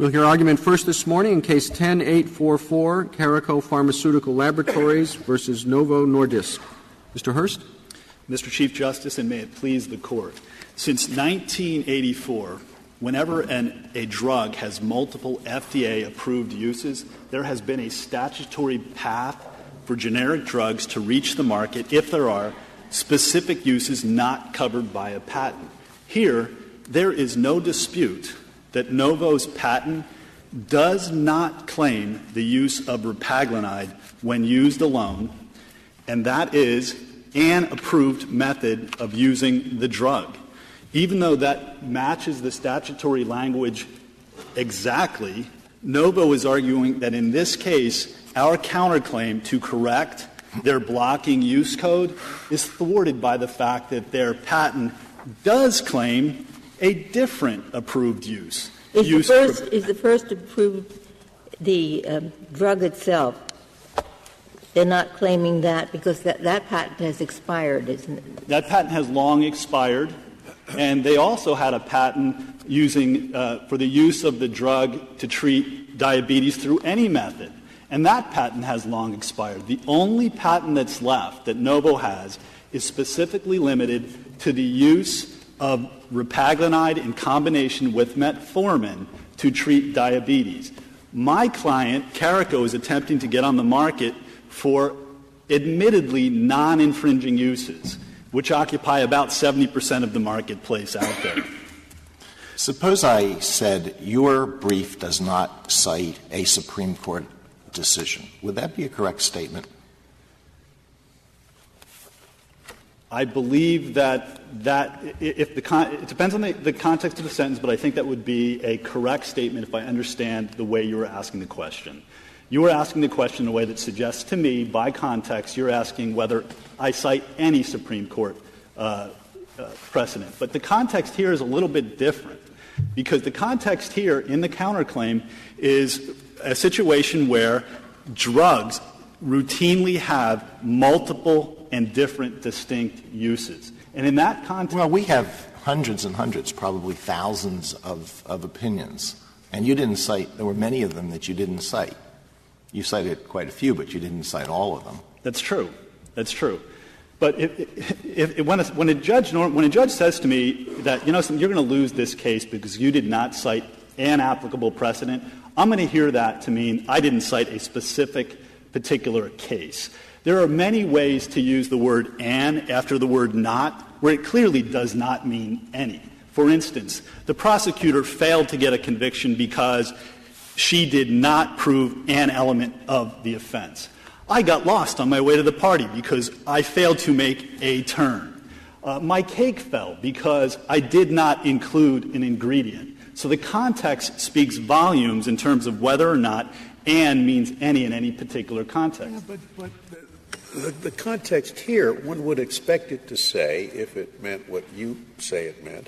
We'll hear argument first this morning in Case 10-844, Caraco Pharmaceutical Laboratories versus Novo Nordisk. Mr. Hurst. Mr. Chief Justice, and may it please the Court, since 1984, whenever a drug has multiple FDA-approved uses, there has been a statutory path for generic drugs to reach the market if there are specific uses not covered by a patent. Here, there is no dispute that Novo's patent does not claim the use of repaglinide when used alone, and that is an approved method of using the drug. Even though that matches the statutory language exactly, Novo is arguing that in this case, our counterclaim to correct their blocking use code is thwarted by the fact that their patent does claim a different approved use. Is the first approved the drug itself? They're not claiming that because that patent has expired, isn't it? That patent has long expired, and they also had a patent using for the use of the drug to treat diabetes through any method, and that patent has long expired. The only patent that's left that Novo has is specifically limited to the use of repaglinide in combination with metformin to treat diabetes. My client, Caraco, is attempting to get on the market for admittedly non-infringing uses, which occupy about 70% of the marketplace out there. Suppose I said your brief does not cite a Supreme Court decision. Would that be a correct statement? I believe that if it depends on the context of the sentence, but I think that would be a correct statement if I understand the way you were asking the question. You were asking the question in a way that suggests to me, by context, you're asking whether I cite any Supreme Court precedent. But the context here is a little bit different, because the context here in the counterclaim is a situation where drugs routinely have multiple and different distinct uses. And in that context — Well, we have hundreds and hundreds, probably thousands of opinions. And you didn't cite — there were many of them that you didn't cite. You cited quite a few, but you didn't cite all of them. That's true. That's true. But when a judge says to me that, you're going to lose this case because you did not cite an applicable precedent, I'm going to hear that to mean I didn't cite a specific particular case. There are many ways to use the word "an" after the word "not," where it clearly does not mean any. For instance, the prosecutor failed to get a conviction because she did not prove an element of the offense. I got lost on my way to the party because I failed to make a turn. My cake fell because I did not include an ingredient. So the context speaks volumes in terms of whether or not "and" means any in any particular context. Yeah, but the context here, one would expect it to say, if it meant what you say it meant,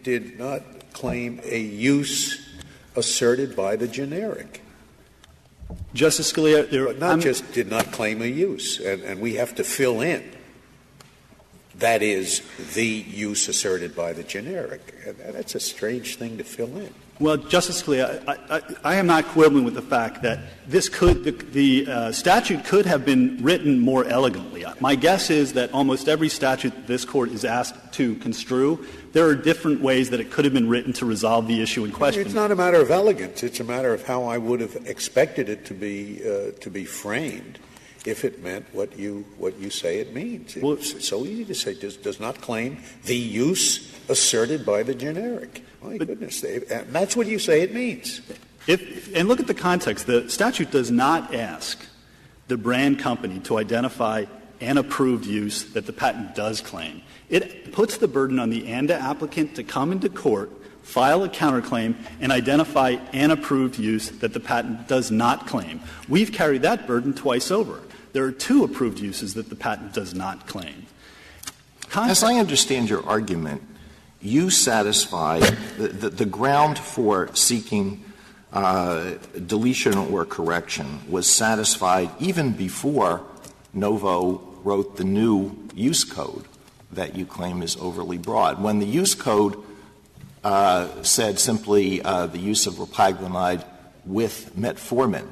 did not claim a use asserted by the generic. Justice Scalia, not just did not claim a use, and we have to fill in. That is the use asserted by the generic. And that's a strange thing to fill in. Well, Justice Scalia, I am not quibbling with the fact that the statute could have been written more elegantly. My guess is that almost every statute this Court is asked to construe, there are different ways that it could have been written to resolve the issue in question. It's not a matter of elegance. It's a matter of how I would have expected it to be framed if it meant what you say it means. It's so easy to say does not claim the use asserted by the generic. My goodness, that's what you say it means. And look at the context. The statute does not ask the brand company to identify an approved use that the patent does claim. It puts the burden on the ANDA applicant to come into court, file a counterclaim, and identify an approved use that the patent does not claim. We've carried that burden twice over. There are 2 approved uses that the patent does not claim. As I understand your argument, you satisfy the ground for seeking deletion or correction was satisfied even before Novo wrote the new use code that you claim is overly broad. When the use code said simply the use of repaglinide with metformin,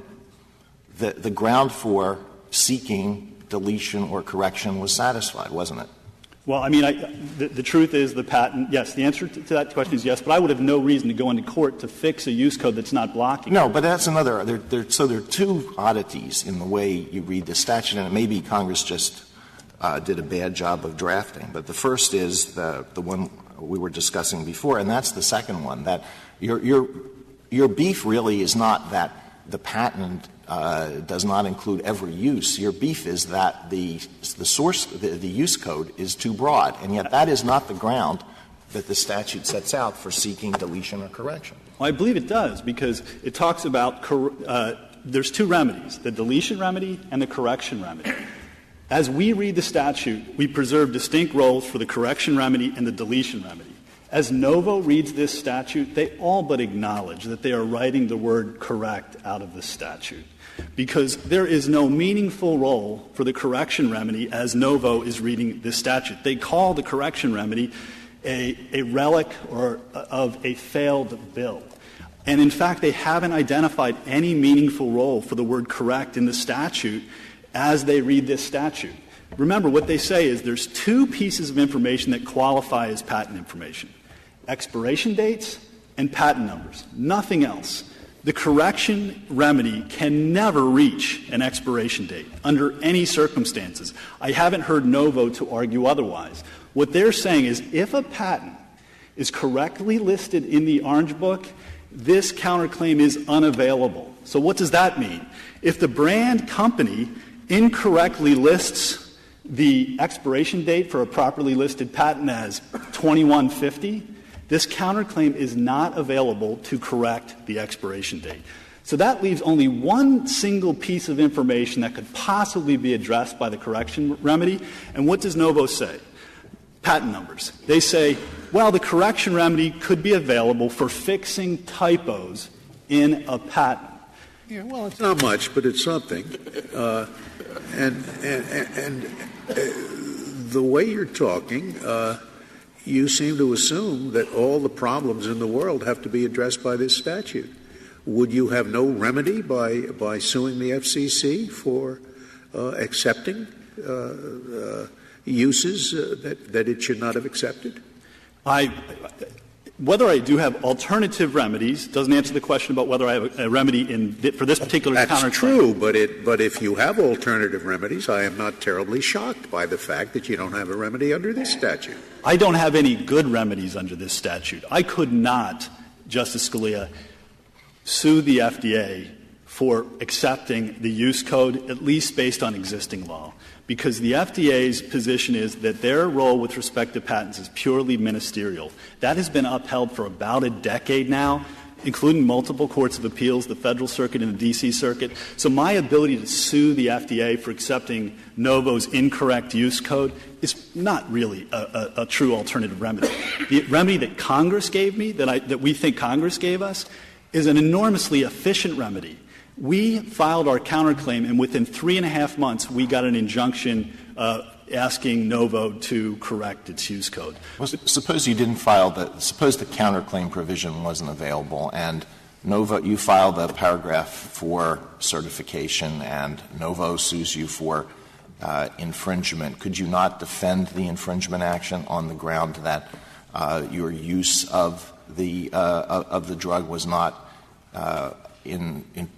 the ground for seeking deletion or correction was satisfied, wasn't it? Well, I mean, the truth is the patent, yes, the answer to that question is yes, but I would have no reason to go into court to fix a use code that's not blocking. No, but that's another so there are two oddities in the way you read the statute, and maybe Congress just did a bad job of drafting. But the first is the one we were discussing before, and that's the second one, that your beef really is not that the patent does not include every use. Your beef is that the source, the use code is too broad, and yet that is not the ground that the statute sets out for seeking deletion or correction. Well, I believe it does, because it talks about there's two remedies, the deletion remedy and the correction remedy. As we read the statute, we preserve distinct roles for the correction remedy and the deletion remedy. As Novo reads this statute, they all but acknowledge that they are writing the word correct out of the statute, because there is no meaningful role for the correction remedy as Novo is reading this statute. They call the correction remedy a relic or of a failed bill. And in fact, they haven't identified any meaningful role for the word correct in the statute as they read this statute. Remember, what they say is there's two pieces of information that qualify as patent information: expiration dates and patent numbers, nothing else. The correction remedy can never reach an expiration date under any circumstances. I haven't heard Novo to argue otherwise. What they're saying is if a patent is correctly listed in the Orange Book, this counterclaim is unavailable. So what does that mean? If the brand company incorrectly lists the expiration date for a properly listed patent as 2150, this counterclaim is not available to correct the expiration date. So that leaves only one single piece of information that could possibly be addressed by the correction remedy. And what does Novo say? Patent numbers. They say, well, the correction remedy could be available for fixing typos in a patent. Yeah, well, it's not much, but it's something. And the way you're talking, you seem to assume that all the problems in the world have to be addressed by this statute. Would you have no remedy by suing the FCC for accepting uses that it should not have accepted? Whether I do have alternative remedies doesn't answer the question about whether I have a remedy for this particular counterclaim. That's true, but if you have alternative remedies, I am not terribly shocked by the fact that you don't have a remedy under this statute. I don't have any good remedies under this statute. I could not, Justice Scalia, sue the FDA for accepting the use code, at least based on existing law, because the FDA's position is that their role with respect to patents is purely ministerial. That has been upheld for about a decade now, including multiple courts of appeals, the Federal Circuit and the D.C. Circuit. So my ability to sue the FDA for accepting Novo's incorrect use code is not really a true alternative remedy. The remedy that Congress gave me, that we think Congress gave us, is an enormously efficient remedy. We filed our counterclaim, and within 3.5 months, we got an injunction asking Novo to correct its use code. Well, suppose you didn't file suppose the counterclaim provision wasn't available, and Novo, you filed a paragraph for certification, and Novo sues you for infringement. Could you not defend the infringement action on the ground that your use of the drug was not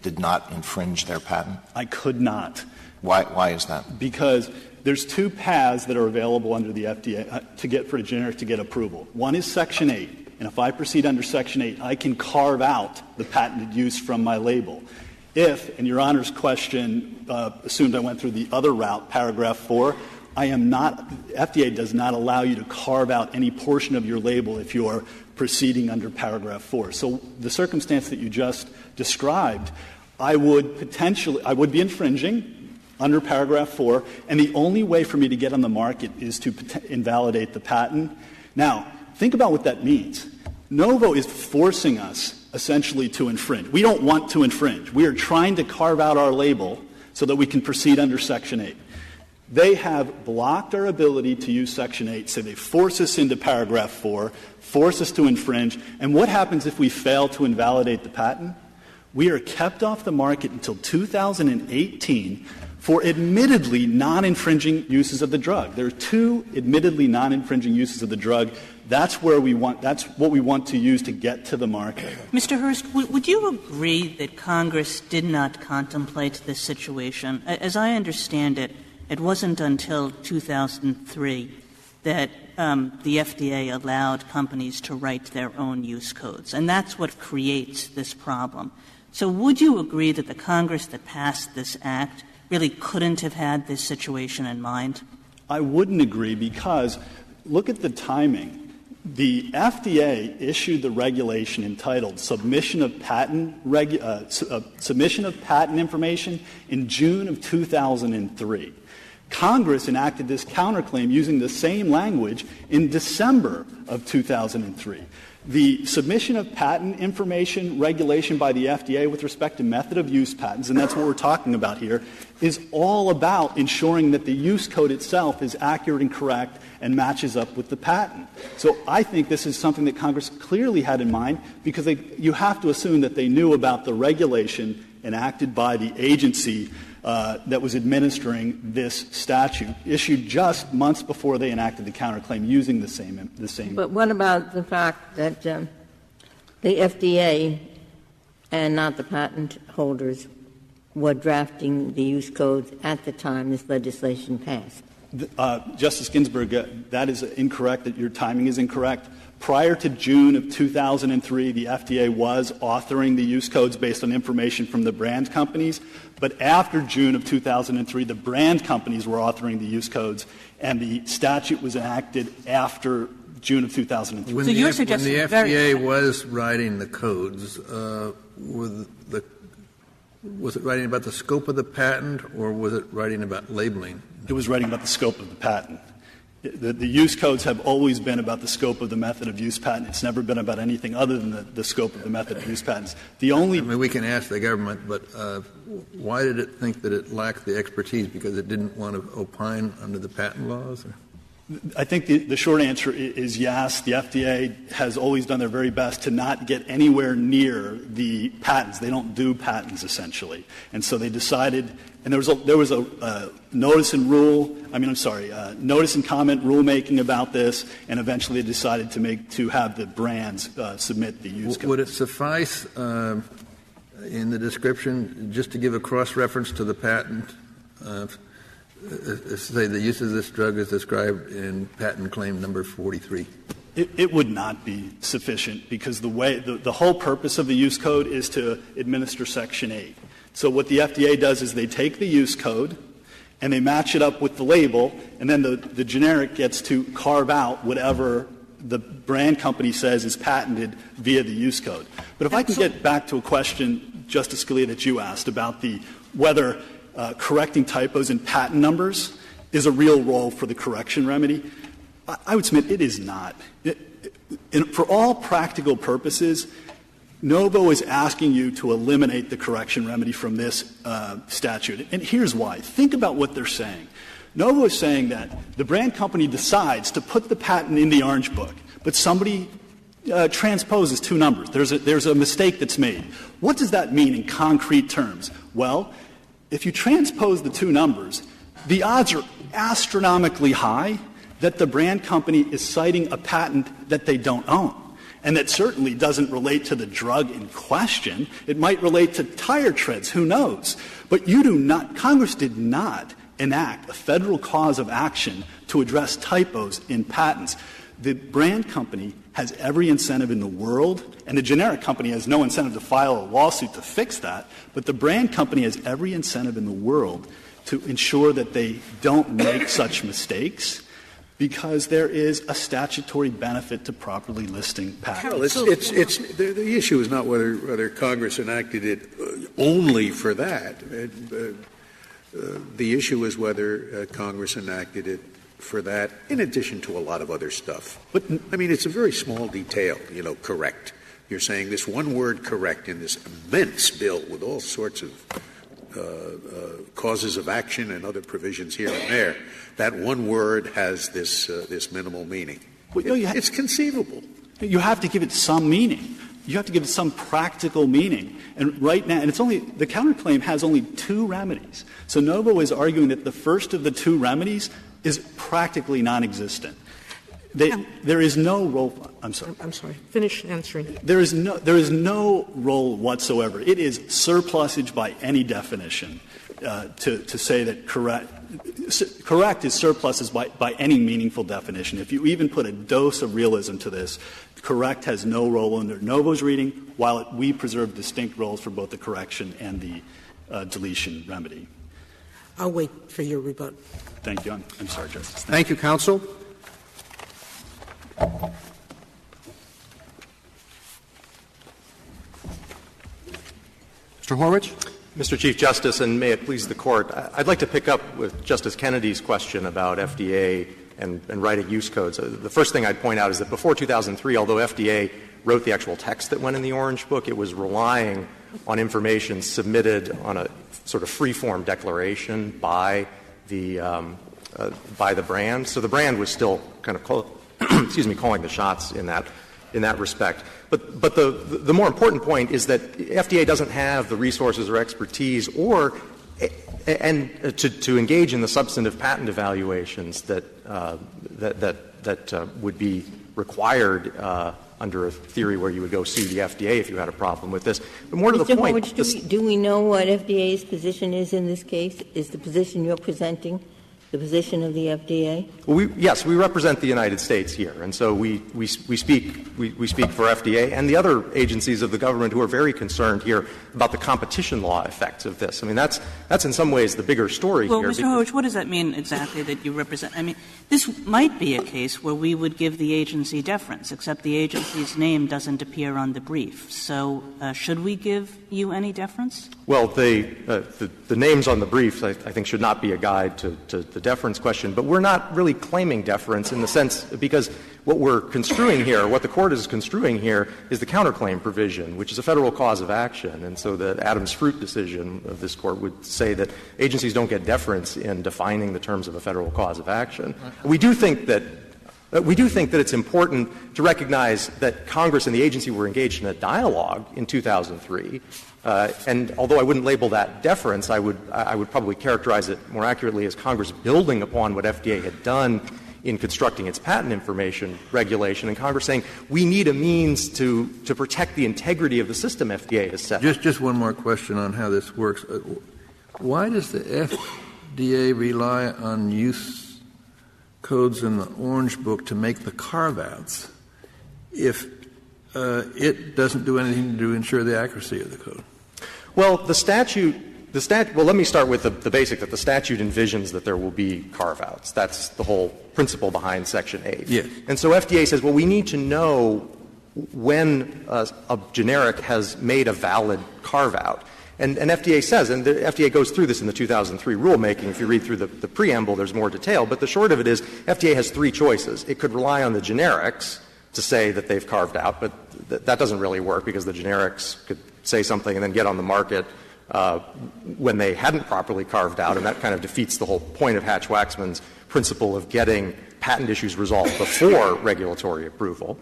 did not infringe their patent? I could not. Why is that? Because there's two paths that are available under the FDA for a generic to get approval. One is Section 8, and if I proceed under Section 8, I can carve out the patented use from my label. If, and Your Honor's question assumed I went through the other route, paragraph 4, FDA does not allow you to carve out any portion of your label if you're proceeding under paragraph 4. So the circumstance that you just described, I would be infringing under paragraph 4, and the only way for me to get on the market is to invalidate the patent. Now, think about what that means. Novo is forcing us essentially to infringe. We don't want to infringe. We are trying to carve out our label so that we can proceed under Section 8. They have blocked our ability to use Section 8, so they force us into Paragraph 4, force us to infringe. And what happens if we fail to invalidate the patent? We are kept off the market until 2018 for admittedly non-infringing uses of the drug. There are 2 admittedly non-infringing uses of the drug. That's what we want to use to get to the market. Mr. Hurst, would you agree that Congress did not contemplate this situation? As I understand it, it wasn't until 2003 that the FDA allowed companies to write their own use codes, and that's what creates this problem. So would you agree that the Congress that passed this act really couldn't have had this situation in mind? I wouldn't agree, because look at the timing. The FDA issued the regulation entitled Submission of Patent Information in June of 2003. Congress enacted this counterclaim using the same language in December of 2003. The submission of patent information regulation by the FDA with respect to method of use patents, and that's what we're talking about here, is all about ensuring that the use code itself is accurate and correct and matches up with the patent. So I think this is something that Congress clearly had in mind, because you have to assume that they knew about the regulation enacted by the agency that was administering this statute, issued just months before they enacted the counterclaim using the same. But what about the fact that the FDA and not the patent holders were drafting the use codes at the time this legislation passed? Justice Ginsburg, that is incorrect, that your timing is incorrect. Prior to June of 2003, the FDA was authoring the use codes based on information from the brand companies. But after June of 2003, the brand companies were authoring the use codes, and the statute was enacted after June of 2003. When the FDA was writing the codes, was it writing about the scope of the patent, or was it writing about labeling? It was writing about the scope of the patent. The use codes have always been about the scope of the method of use patent. It's never been about anything other than the scope of the method of use patents. I mean, we can ask the government, but why did it think that it lacked the expertise? Because it didn't want to opine under the patent laws? Or? I think the short answer is yes. The FDA has always done their very best to not get anywhere near the patents. They don't do patents, essentially. And so they decided, and there was a notice and comment rulemaking about this, and eventually they decided to have the brands submit the use code. Would it suffice in the description just to give a cross-reference to the patent? Say the use of this drug is described in patent claim number 43. It would not be sufficient, because the whole purpose of the use code is to administer Section 8. So what the FDA does is they take the use code and they match it up with the label, and then the generic gets to carve out whatever the brand company says is patented via the use code. But if I can get back to a question, Justice Scalia, that you asked about whether correcting typos in patent numbers is a real role for the correction remedy, I would submit it is not. For all practical purposes, Novo is asking you to eliminate the correction remedy from this statute. And here's why. Think about what they're saying. Novo is saying that the brand company decides to put the patent in the Orange Book, but somebody transposes 2 numbers. There's a mistake that's made. What does that mean in concrete terms? Well, if you transpose the 2 numbers, the odds are astronomically high that the brand company is citing a patent that they don't own. And that certainly doesn't relate to the drug in question. It might relate to tire treads. Who knows? But Congress did not enact a federal cause of action to address typos in patents. The brand company has every incentive in the world, and the generic company has no incentive to file a lawsuit to fix that, but the brand company has every incentive in the world to ensure that they don't make such mistakes, because there is a statutory benefit to properly listing patents. Well, the issue is not whether Congress enacted it only for that. The issue is whether Congress enacted it for that in addition to a lot of other stuff. But I mean, it's a very small detail, correct. You're saying this one word correct in this immense bill with all sorts of causes of action and other provisions here and there, that one word has this minimal meaning. Well, It's conceivable. You have to give it some meaning. You have to give it some practical meaning. And right now, and the counterclaim has only 2 remedies. So Novo is arguing that the first of the 2 remedies is practically non-existent. There is no role. I'm sorry. I'm sorry. Finish answering. There is no role whatsoever. It is surplusage by any definition to say that correct is surpluses by any meaningful definition. If you even put a dose of realism to this, correct has no role under Novo's reading, while we preserve distinct roles for both the correction and the deletion remedy. I'll wait for your rebuttal. Thank you. I'm sorry, Justice. Thank you, counsel. Mr. Horwich. Mr. Chief Justice, and may it please the Court, I'd like to pick up with Justice Kennedy's question about FDA and writing use codes. The first thing I'd point out is that before 2003, although FDA wrote the actual text that went in the Orange Book, it was relying on information submitted on a sort of free-form declaration by the brand. So the brand was still kind of calling the shots in that respect. But the more important point is that FDA doesn't have the resources or expertise to engage in the substantive patent evaluations that would be required under a theory where you would go sue the FDA if you had a problem with this. But more to the point, Horwich, do we know what FDA's position is in this case? Is the position you're presenting the position of the FDA? Well, yes, we represent the United States here, and so we speak for FDA and the other agencies of the government who are very concerned here about the competition law effects of this. I mean, that's in some ways the bigger story here. Well, Mr. Horwich, what does that mean exactly that you represent? I mean, this might be a case where we would give the agency deference, except the agency's name doesn't appear on the brief. So should we give you any deference? Well, the names on the brief, I think, should not be a guide to the deference question. But we're not really claiming deference in the sense because what we're construing here, what the Court is construing here, is the counterclaim provision, which is a federal cause of action. And so the Adams-Fruit decision of this Court would say that agencies don't get deference in defining the terms of a federal cause of action. We do think that it's important to recognize that Congress and the agency were engaged in a dialogue in 2003. And although I wouldn't label that deference, I would probably characterize it more accurately as Congress building upon what FDA had done in constructing its patent information regulation, and Congress saying we need a means to protect the integrity of the system FDA has set. Just one more question on how this works. Why does the FDA rely on use codes in the Orange Book to make the carve-outs if it doesn't do anything to ensure the accuracy of the code? Well, well, let me start with the basic that the statute envisions that there will be carve-outs. That's the whole principle behind Section 8. Yes. And so FDA says, well, we need to know when a generic has made a valid carve-out. And FDA says, and the FDA goes through this in the 2003 rulemaking. If you read through the preamble, there's more detail. But the short of it is FDA has 3 choices. It could rely on the generics to say that they've carved out, but that doesn't really work because the generics could say something and then get on the market when they hadn't properly carved out, and that kind of defeats the whole point of Hatch-Waxman's principle of getting patent issues resolved before regulatory approval.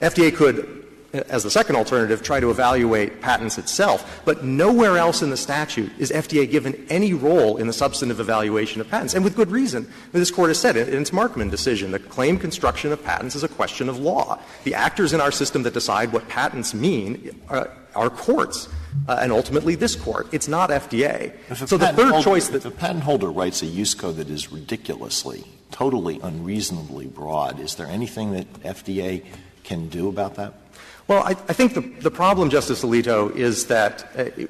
FDA could, as the second alternative, try to evaluate patents itself, but nowhere else in the statute is FDA given any role in the substantive evaluation of patents, and with good reason. This Court has said in its Markman decision that claim construction of patents is a question of law. The actors in our system that decide what patents mean are courts, and ultimately this Court. It's not FDA. So the third choice that — if a patent holder writes a use code that is ridiculously, totally unreasonably broad, is there anything that FDA can do about that? Well, I think the problem, Justice Alito, is that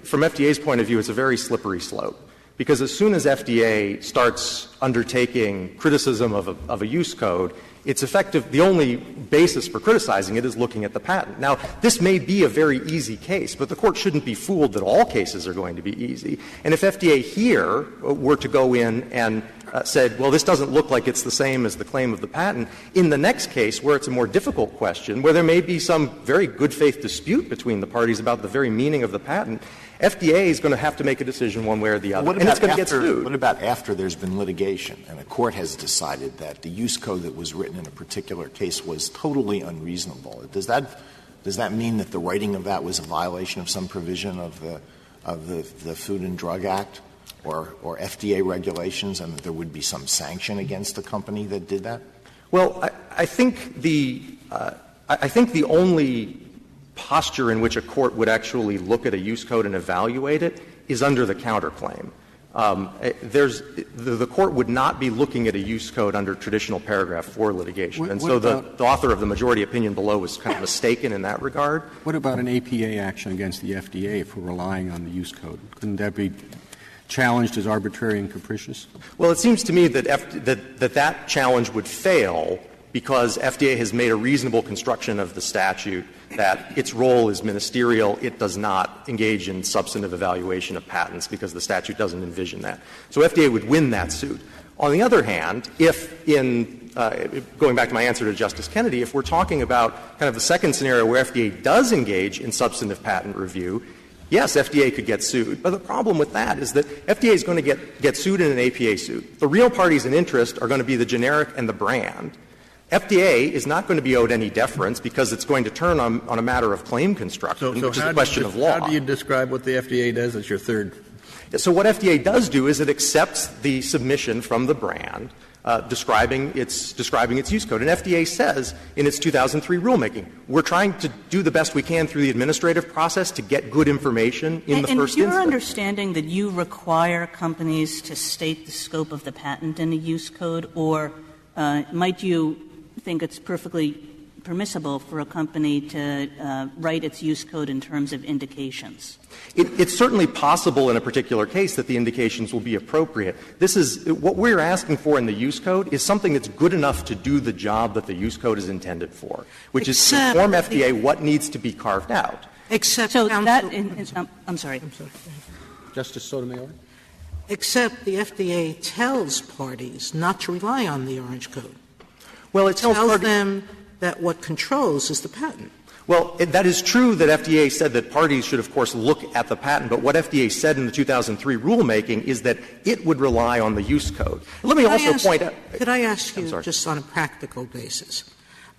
from FDA's point of view, it's a very slippery slope. Because as soon as FDA starts undertaking criticism of a use code, it's effective — the only basis for criticizing it is looking at the patent. Now, this may be a very easy case, but the Court shouldn't be fooled that all cases are going to be easy. And if FDA here were to go in and said, well, this doesn't look like it's the same as the claim of the patent. In the next case, where it's a more difficult question, where there may be some very good faith dispute between the parties about the very meaning of the patent, FDA is going to have to make a decision one way or the other, and it's going to get sued. What about after there's been litigation and a court has decided that the use code that was written in a particular case was totally unreasonable? Does that mean that the writing of that was a violation of some provision of the Food and Drug Act or FDA regulations, and that there would be some sanction against the company that did that? Well, I think the only posture in which a court would actually look at a use code and evaluate it is under the counterclaim. The court would not be looking at a use code under traditional paragraph 4 litigation. And so the author of the majority opinion below was kind of mistaken in that regard. What about an APA action against the FDA for relying on the use code? Couldn't that be challenged as arbitrary and capricious? Well, it seems to me that that challenge would fail because FDA has made a reasonable construction of the statute that its role is ministerial. It does not engage in substantive evaluation of patents because the statute doesn't envision that. So FDA would win that suit. On the other hand, if going back to my answer to Justice Kennedy, if we're talking about kind of the second scenario where FDA does engage in substantive patent review, yes, FDA could get sued. But the problem with that is that FDA is going to get sued in an APA suit. The real parties in interest are going to be the generic and the brand. FDA is not going to be owed any deference because it's going to turn on a matter of claim construction, which is a question of law. How do you describe what the FDA does? It's your third. So what FDA does do is it accepts the submission from the brand describing its use code. And FDA says in its 2003 rulemaking, we're trying to do the best we can through the administrative process to get good information in the first instance. And your understanding that you require companies to state the scope of the patent in the use code, or might you think it's perfectly permissible for a company to write its use code in terms of indications? It's certainly possible in a particular case that the indications will be appropriate. This is what we're asking for in the use code is something that's good enough to do the job that the use code is intended for, which is to inform FDA what needs to be carved out. Except so that I'm sorry. Justice Sotomayor? Except the FDA tells parties not to rely on the Orange Code. Well, it tells them that what controls is the patent. Well, that is true that FDA said that parties should, of course, look at the patent. But what FDA said in the 2003 rulemaking is that it would rely on the use code. Let me also point out. Could I ask you just on a practical basis?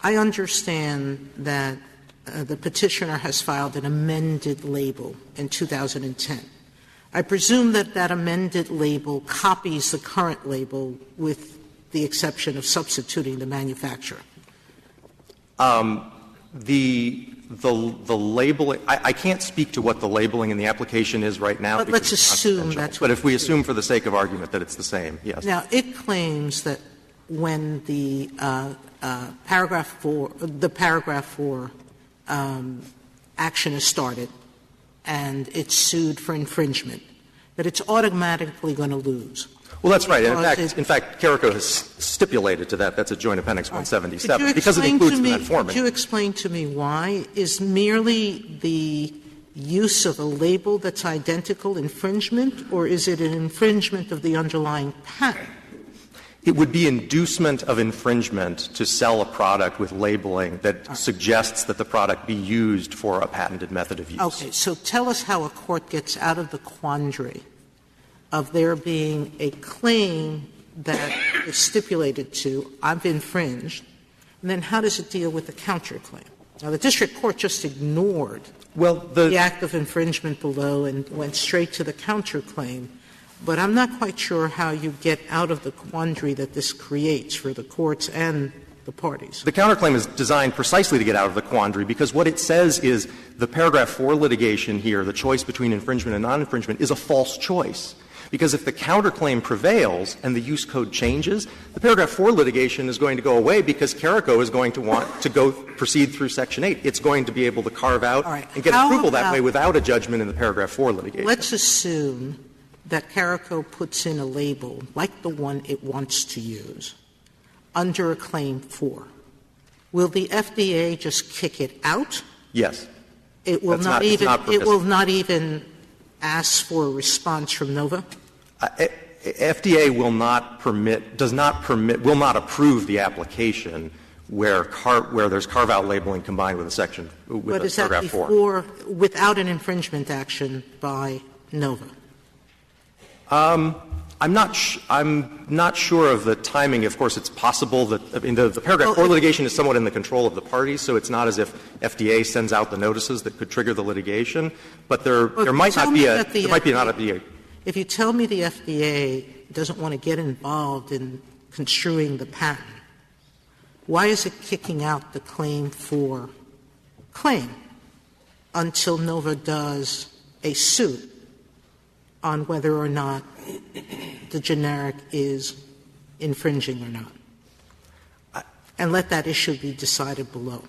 I understand that the petitioner has filed an amended label in 2010. I presume that that amended label copies the current label with the exception of substituting the manufacturer. The labeling, I can't speak to what the labeling in the application is right now. But let's assume that's But if we assume for the sake of argument that it's the same, yes. Now, it claims that when the paragraph 4 action is started and it's sued for infringement, that it's automatically going to lose. Well, that's right. In fact, Caraco has stipulated to that. That's at Joint Appendix 177 because it includes the metformin. Could you explain to me why? Is merely the use of a label that's identical infringement, or is it an infringement of the underlying patent? It would be inducement of infringement to sell a product with labeling that suggests that the product be used for a patented method of use. Okay. So tell us how a court gets out of the quandary of there being a claim that is stipulated to, I've infringed, and then how does it deal with the counterclaim? Now, the district court just ignored the act of infringement below and went straight to the counterclaim, but I'm not quite sure how you get out of the quandary that this creates for the courts and the parties. The counterclaim is designed precisely to get out of the quandary because what it says is the paragraph 4 litigation here, the choice between infringement and non-infringement, is a false choice. Because if the counterclaim prevails and the use code changes, the paragraph 4 litigation is going to go away because Caraco is going to want to proceed through Section 8. It's going to be able to carve out and get approval that way without a judgment in the paragraph 4 litigation. Let's assume that Caraco puts in a label like the one it wants to use under a Claim 4. Will the FDA just kick it out? Yes. It will it will not even ask for a response from Nova? FDA will not approve the application where there's carve-out labeling combined with a section, with but is that paragraph 4. before, without an infringement action by Nova? I'm not sure of the timing. Of course, it's possible that the paragraph 4 litigation is somewhat in the control of the parties, so it's not as if FDA sends out the notices that could trigger the litigation. But there might not be a. If you tell me the FDA doesn't want to get involved in construing the patent, why is it kicking out the claim until Nova does a suit on whether or not the generic is infringing or not? And let that issue be decided below.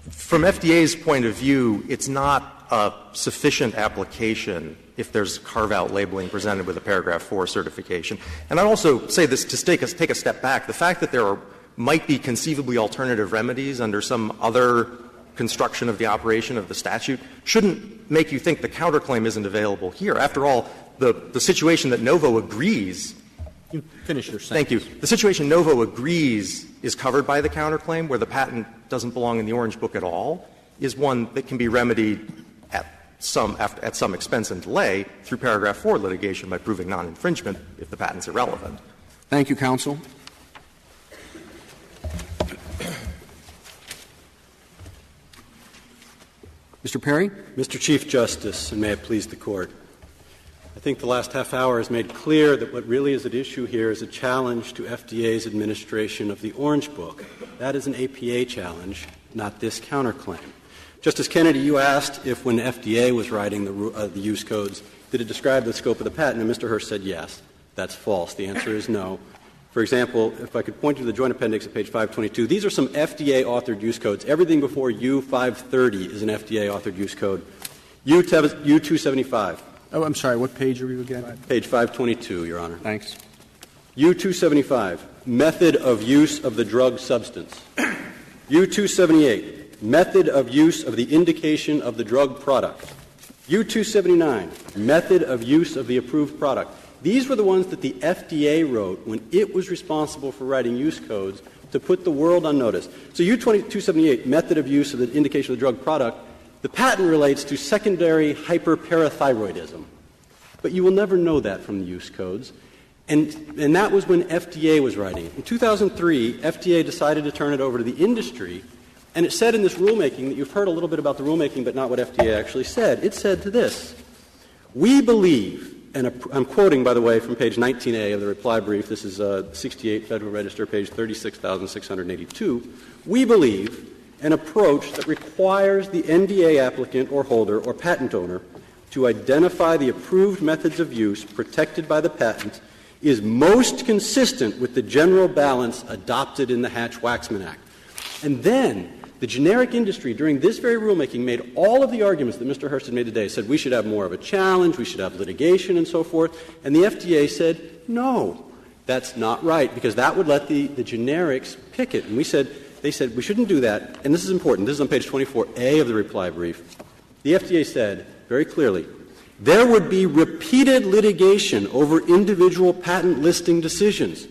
From FDA's point of view, it's not a sufficient application if there's carve-out labeling presented with a paragraph 4 certification. And I'd also say this to take a step back. The fact that there might be conceivably alternative remedies under some other construction of the operation of the statute shouldn't make you think the counterclaim isn't available here. After all, the situation that Novo agrees — You finish your sentence. Thank you. The situation Novo agrees is covered by the counterclaim, where the patent doesn't belong in the Orange Book at all, is one that can be remedied at some expense and delay through paragraph 4 litigation by proving non-infringement if the patent's irrelevant. Thank you, counsel. Mr. Perry? Mr. Chief Justice, and may it please the Court, I think the last half hour has made clear that what really is at issue here is a challenge to FDA's administration of the Orange Book. That is an APA challenge, not this counterclaim. Justice Kennedy, you asked if when FDA was writing the use codes, did it describe the scope of the patent? And Mr. Hirsch said yes. That's false. The answer is no. For example, if I could point you to the Joint Appendix at page 522, these are some FDA-authored use codes. Everything before U530 is an FDA-authored use code. U275. Oh, I'm sorry. What page are you again? Page 522, Your Honor. Thanks. U275, method of use of the drug substance. U278, method of use of the indication of the drug product. U279, method of use of the approved product. These were the ones that the FDA wrote when it was responsible for writing use codes to put the world on notice. So U278, method of use of the indication of the drug product, the patent relates to secondary hyperparathyroidism. But you will never know that from the use codes. And that was when FDA was writing it. In 2003, FDA decided to turn it over to the industry, and it said in this rulemaking that you've heard a little bit about the rulemaking but not what FDA actually said. It said to this, we believe, and I'm quoting, by the way, from page 19A of the reply brief. This is 68 Federal Register, page 36,682. We believe an approach that requires the NDA applicant or holder or patent owner to identify the approved methods of use protected by the patent is most consistent with the general balance adopted in the Hatch-Waxman Act. And then the generic industry, during this very rulemaking, made all of the arguments that Mr. Hurst had made today, said we should have more of a challenge, we should have litigation and so forth, and the FDA said, no, that's not right, because that would let the generics pick it. And they said we shouldn't do that, and this is important. This is on page 24A of the reply brief. The FDA said very clearly, there would be repeated litigation over individual patent listing decisions.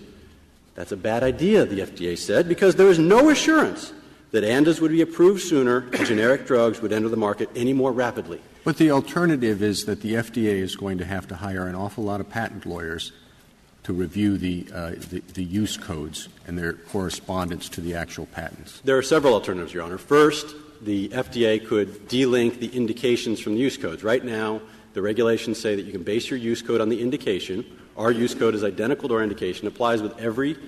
That's a bad idea, the FDA said, because there is no assurance that ANDAs would be approved sooner and generic drugs would enter the market any more rapidly. But the alternative is that the FDA is going to have to hire an awful lot of patent lawyers to review the use codes and their correspondence to the actual patents. There are several alternatives, Your Honor. First, the FDA could delink the indications from the use codes. Right now, the regulations say that you can base your use code on the indication. Our use code is identical to our indication, applies with every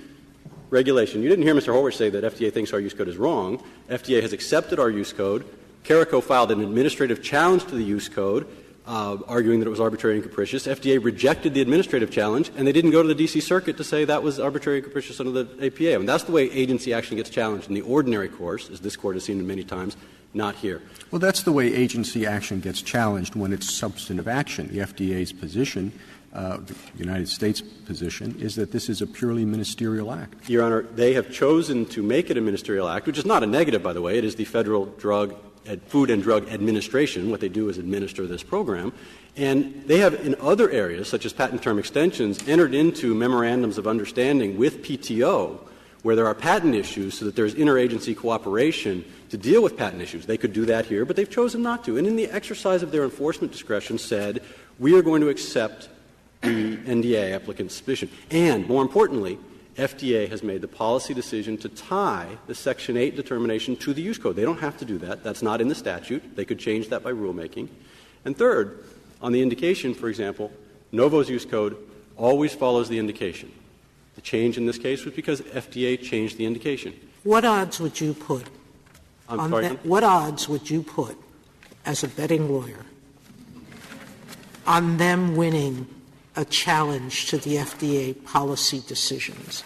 regulation. You didn't hear Mr. Horwich say that FDA thinks our use code is wrong. FDA has accepted our use code. Caraco filed an administrative challenge to the use code, arguing that it was arbitrary and capricious. FDA rejected the administrative challenge, and they didn't go to the D.C. Circuit to say that was arbitrary and capricious under the APA. And that's the way agency action gets challenged in the ordinary course, as this Court has seen many times, not here. Well, that's the way agency action gets challenged when it's substantive action. The FDA's position, the United States position, is that this is a purely ministerial act. Your Honor, they have chosen to make it a ministerial act, which is not a negative, by the way. It is the Federal Drug Food and Drug Administration. What they do is administer this program. And they have, in other areas, such as patent term extensions, entered into memorandums of understanding with PTO where there are patent issues so that there's interagency cooperation to deal with patent issues. They could do that here, but they've chosen not to. And in the exercise of their enforcement discretion said, we are going to accept the NDA applicant's submission. And, more importantly, FDA has made the policy decision to tie the Section 8 determination to the use code. They don't have to do that. That's not in the statute. They could change that by rulemaking. And third, on the indication, for example, Novo's use code always follows the indication. The change in this case was because FDA changed the indication. What odds would you put? What odds would you put as a betting lawyer on them winning a challenge to the FDA policy decisions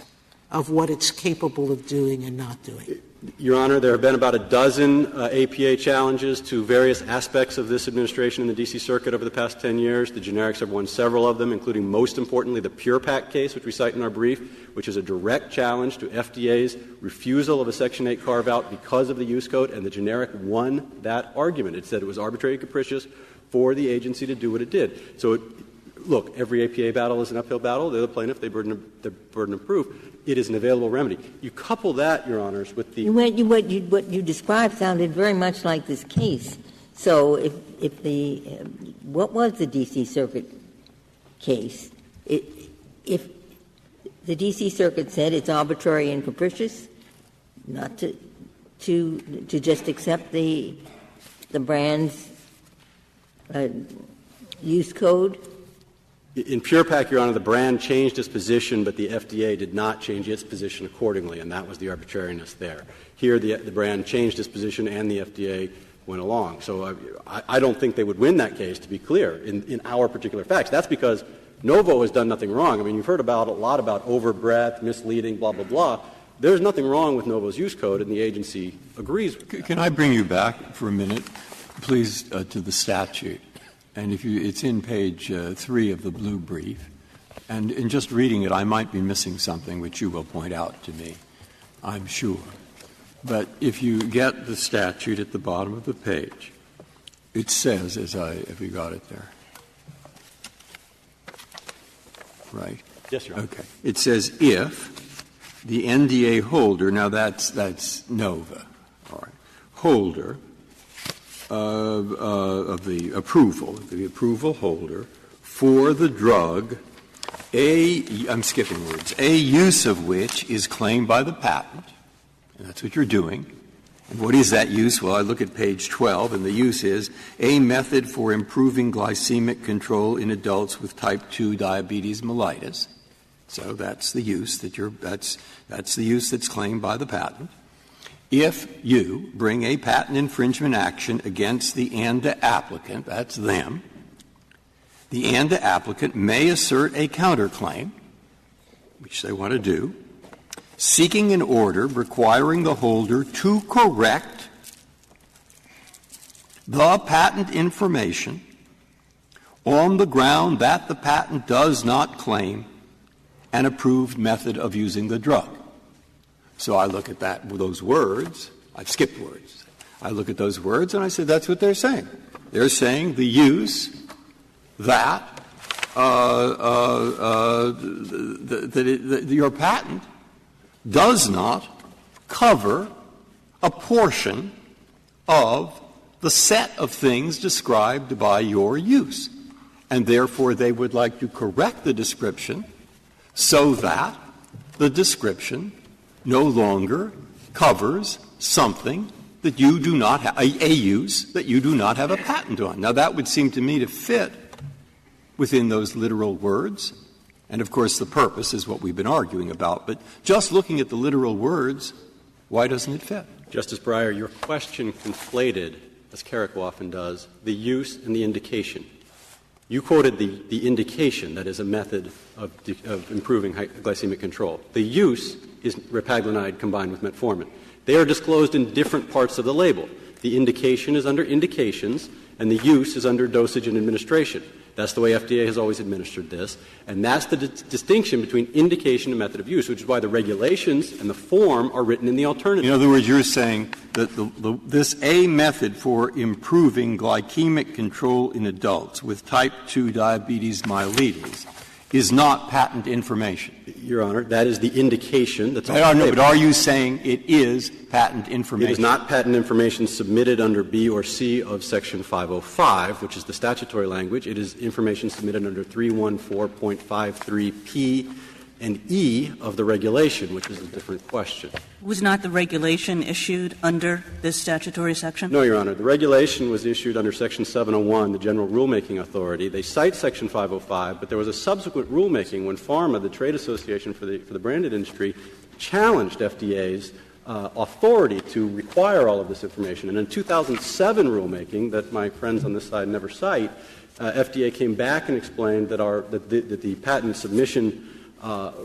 of what it's capable of doing and not doing? Your Honor, there have been about a dozen APA challenges to various aspects of this administration in the D.C. Circuit over the past 10 years. The generics have won several of them, including, most importantly, the Pure Pak case, which we cite in our brief, which is a direct challenge to FDA's refusal of a Section 8 carve-out because of the use code, and the generic won that argument. It said it was arbitrary and capricious for the agency to do what it did. So, look, every APA battle is an uphill battle. They're the plaintiff. They burden of proof. It is an available remedy. You couple that, Your Honors, with the what you described sounded very much like this case. So if the what was the D.C. Circuit case? If the D.C. Circuit said it's arbitrary and capricious, not to just accept the brand's use code. In Pure Pak, Your Honor, the brand changed its position, but the FDA did not change its position accordingly, and that was the arbitrariness there. Here, the brand changed its position, and the FDA went along. So I don't think they would win that case, to be clear, in our particular facts. That's because Novo has done nothing wrong. I mean, you've heard a lot about overbreadth, misleading, blah, blah, blah. There's nothing wrong with Novo's use code, and the agency agrees with that. Can I bring you back for a minute, please, to the statute? And it's in page 3 of the blue brief. And in just reading it, I might be missing something which you will point out to me, I'm sure. But if you get the statute at the bottom of the page, it says, have you got it there? Right? Yes, Your Honor. Okay. It says if the NDA holder, now that's Nova, all right, holder of the approval holder for the drug, I'm skipping words, a use of which is claimed by the patent, and that's what you're doing. And what is that use? Well, I look at page 12, and the use is a method for improving glycemic control in adults with type 2 diabetes mellitus. So that's the use that's the use that's claimed by the patent. If you bring a patent infringement action against the ANDA applicant, that's them, the ANDA applicant may assert a counterclaim, which they want to do, seeking an order requiring the holder to correct the patent information on the ground that the patent does not claim an approved method of using the drug. So I look at those words. I've skipped words. I look at those words and I say that's what they're saying. They're saying the use that your patent does not cover a portion of the set of things described by your use. And therefore, they would like to correct the description so that the description no longer covers something that you do not have, a use that you do not have a patent on. Now, that would seem to me to fit within those literal words. And, of course, the purpose is what we've been arguing about. But just looking at the literal words, why doesn't it fit? Justice Breyer, your question conflated, as Caraco often does, the use and the indication. You quoted the indication, that is a method of improving glycemic control. The use is repaglinide combined with metformin. They are disclosed in different parts of the label. The indication is under indications, and the use is under dosage and administration. That's the way FDA has always administered this. And that's the distinction between indication and method of use, which is why the regulations and the form are written in the alternative. In other words, you're saying that this A method for improving glycemic control in adults with type 2 diabetes mellitus is not patent information. Your Honor, that is the indication that's on the no, paper. but are you saying it is patent information? It is not patent information submitted under B or C of Section 505, which is the statutory language. It is information submitted under 314.53P and E of the regulation, which is a different question. Was not the regulation issued under this statutory section? No, Your Honor. The regulation was issued under Section 701, the General Rulemaking Authority. They cite Section 505, but there was a subsequent rulemaking when PhRMA, the trade association for the branded industry, challenged FDA's authority to require all of this information. And in 2007 rulemaking that my friends on this side never cite, FDA came back and explained that the patent submission